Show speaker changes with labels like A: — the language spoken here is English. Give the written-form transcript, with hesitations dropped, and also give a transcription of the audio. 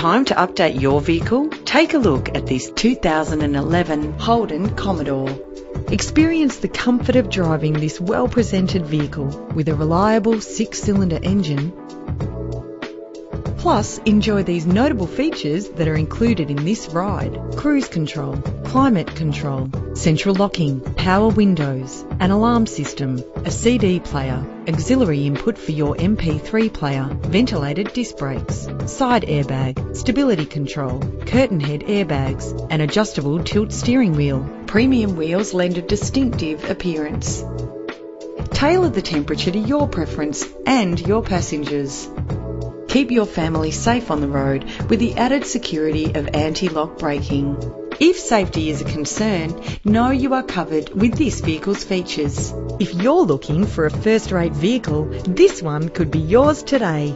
A: Time to update your vehicle? Take a look at this 2011 Holden Commodore. Experience the comfort of driving this well-presented vehicle with a reliable 6-cylinder engine. Plus, enjoy these notable features that are included in this ride: cruise control, climate control, central locking, power windows, an alarm system, a CD player, auxiliary input for your MP3 player, ventilated disc brakes, side airbag, stability control, curtain head airbags, an adjustable tilt steering wheel. Premium wheels lend a distinctive appearance. Tailor the temperature to your preference and your passengers. Keep your family safe on the road with the added security of anti-lock braking. If safety is a concern, know you are covered with this vehicle's features. If you're looking for a first-rate vehicle, this one could be yours today.